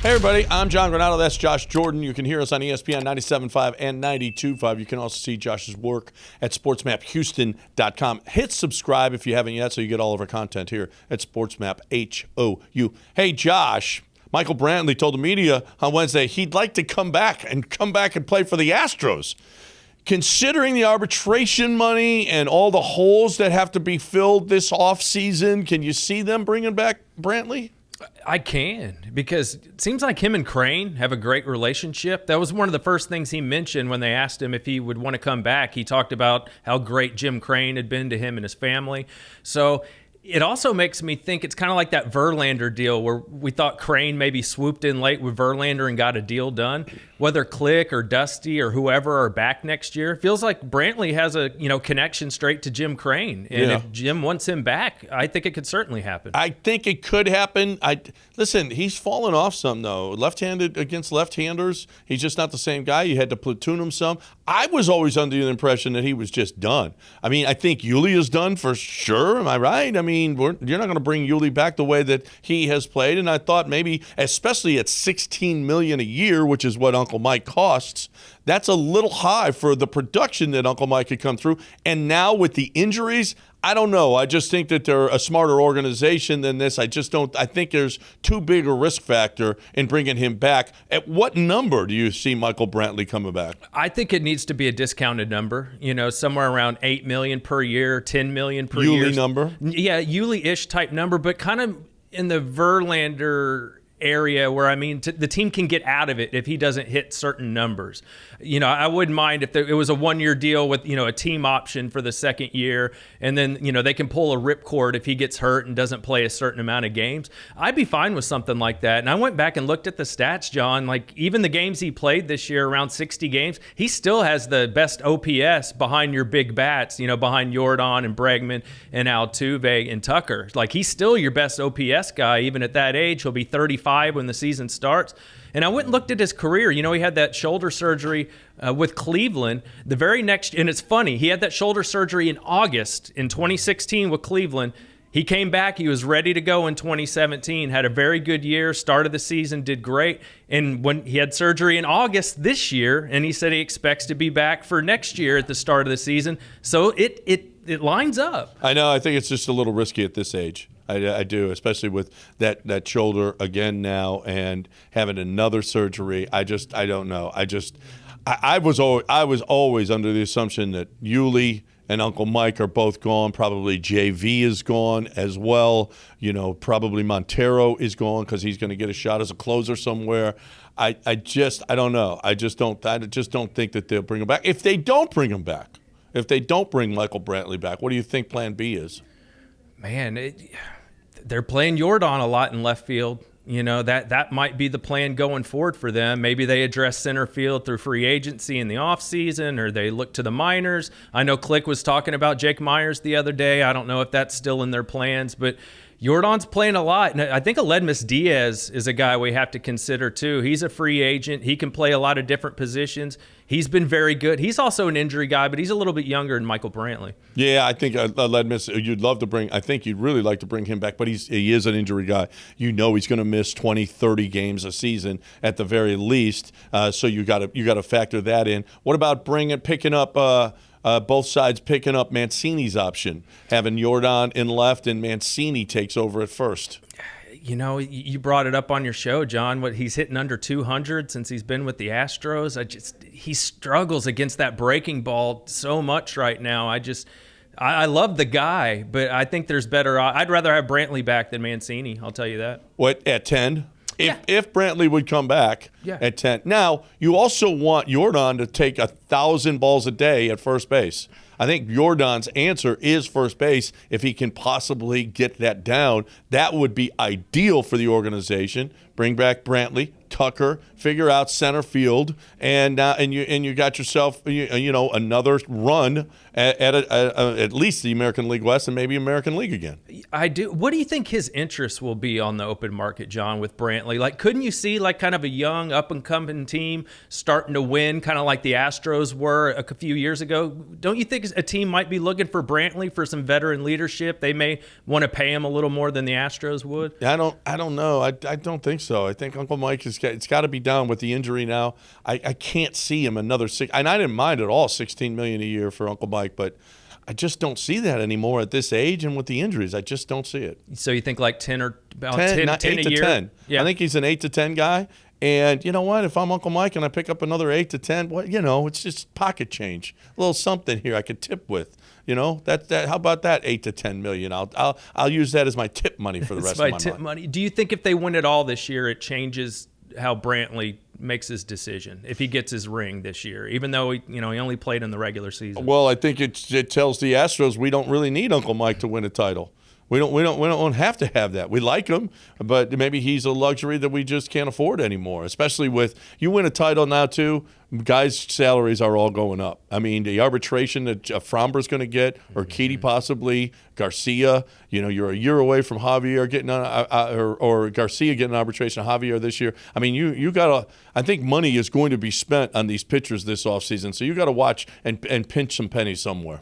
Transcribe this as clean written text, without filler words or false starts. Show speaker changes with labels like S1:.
S1: Hey, everybody, I'm John Granado. That's Josh Jordan. You can hear us on ESPN 97.5 and 92.5. You can also see Josh's work at sportsmaphouston.com. Hit subscribe if you haven't yet so you get all of our content here at SportsMap HOU. Hey, Josh, Michael Brantley told the media on Wednesday he'd like to come back and play for the Astros. Considering the arbitration money and all the holes that have to be filled this offseason, can you see them bringing back Brantley?
S2: I can, because it seems like him and Crane have a great relationship. That was one of the first things he mentioned when they asked him if he would want to come back. He talked about how great Jim Crane had been to him and his family. So it also makes me think it's kind of like that Verlander deal where we thought Crane maybe swooped in late with Verlander and got a deal done. Whether Click or Dusty or whoever are back next year, it feels like Brantley has a connection straight to Jim Crane. And if Jim wants him back, I think it could certainly happen.
S1: I think it could happen. Listen, he's fallen off some, though. Left-handed against left-handers, he's just not the same guy. You had to platoon him some. I was always under the impression that he was just done. I mean, I think Yuli is done for sure. Am I right? I mean, you're not going to bring Yuli back the way that he has played. And I thought maybe, especially at $16 million a year, which is what Uncle Mike costs, that's a little high for the production that Uncle Mike could come through. And now with the injuries, I don't know. I just think that they're a smarter organization than this. I think there's too big a risk factor in bringing him back. At what number do you see Michael Brantley coming back?
S2: I think it needs to be a discounted number, somewhere around $8 million per year, $10 million per year.
S1: Yuli number?
S2: Yeah, Yuli-ish type number, but kind of in the Verlander area where, the team can get out of it if he doesn't hit certain numbers. I wouldn't mind if it was a one-year deal with, a team option for the second year, and then, they can pull a ripcord if he gets hurt and doesn't play a certain amount of games. I'd be fine with something like that. And I went back and looked at the stats, John. Like, even the games he played this year, around 60 games, he still has the best OPS behind your big bats, behind Jordan and Bregman and Altuve and Tucker. Like, he's still your best OPS guy, even at that age. He'll be 35 when the season starts. And I went and looked at his career. He had that shoulder surgery with Cleveland. The very next, and it's funny, he had that shoulder surgery in August in 2016 with Cleveland. He came back. He was ready to go in 2017, had a very good year, started the season, did great. And when he had surgery in August this year, and he said he expects to be back for next year at the start of the season. So it lines up.
S1: I know. I think it's just a little risky at this age. I do, especially with that shoulder again now and having another surgery. I don't know. I was always under the assumption that Yuli and Uncle Mike are both gone. Probably JV is gone as well. Probably Montero is gone because he's going to get a shot as a closer somewhere. I don't know. I just don't think that they'll bring him back. If they don't bring him back, if they don't bring Michael Brantley back, what do you think Plan B is?
S2: Man, they're playing Jordan a lot in left field. That might be the plan going forward for them. Maybe they address center field through free agency in the offseason, or they look to the minors. I know Click was talking about Jake Myers the other day. I don't know if that's still in their plans, but Jordan's playing a lot. And I think Aledmus Diaz is a guy we have to consider too. He's a free agent. He can play a lot of different positions. He's been very good. He's also an injury guy, but he's a little bit younger than Michael Brantley.
S1: Yeah, I think Aledmus, I think you'd really like to bring him back, but he is an injury guy. He's going to miss 20, 30 games a season at the very least. So you got to factor that in. What about picking up both sides picking up Mancini's option, having Jordan in left and Mancini takes over at first?
S2: You brought it up on your show, John. He's hitting under 200 since he's been with the Astros. He struggles against that breaking ball so much right now. I love the guy, but I think there's better. I'd rather have Brantley back than Mancini. I'll tell you that.
S1: What, at 10? If Brantley would come back at 10. Now, you also want Jordan to take 1,000 balls a day at first base. I think Jordan's answer is first base. If he can possibly get that down, that would be ideal for the organization. Bring back Brantley, Tucker, figure out center field, and you got yourself another run at least the American League West and maybe American League again.
S2: I do. What do you think his interest will be on the open market, John, with Brantley? Like, couldn't you see like kind of a young up-and-coming team starting to win, kind of like the Astros were a few years ago? Don't you think a team might be looking for Brantley for some veteran leadership? They may want to pay him a little more than the Astros would.
S1: I don't know. I don't think so. I think Uncle Mike it's got to be down with the injury now. I can't see him another six. And I didn't mind at all $16 million a year for Uncle Mike, but I just don't see that anymore at this age and with the injuries. I just don't see it.
S2: So you think like 10 or about
S1: 10,
S2: 10
S1: 8
S2: a
S1: to
S2: year?
S1: 10.
S2: Yeah.
S1: I think he's an 8 to 10 guy. And you know what? If I'm Uncle Mike and I pick up another 8 to 10, it's just pocket change, a little something here I could tip with. How about that 8 to 10 million? I'll use that as my tip money for the rest of my
S2: tip
S1: money.
S2: money. Do you think if they win it all this year, it changes how Brantley makes his decision if he gets his ring this year, even though he only played in the regular season?
S1: Well, I think it tells the Astros we don't really need Uncle Mike to win a title. We don't have to have that. We like him, but maybe he's a luxury that we just can't afford anymore. Especially with you win a title now too, guys' salaries are all going up. I mean, the arbitration that Framber's going to get, or Keedy possibly, Garcia. You're a year away from Javier getting or Garcia getting an arbitration. Javier this year. I mean, you got to. I think money is going to be spent on these pitchers this offseason, so you got to watch and pinch some pennies somewhere.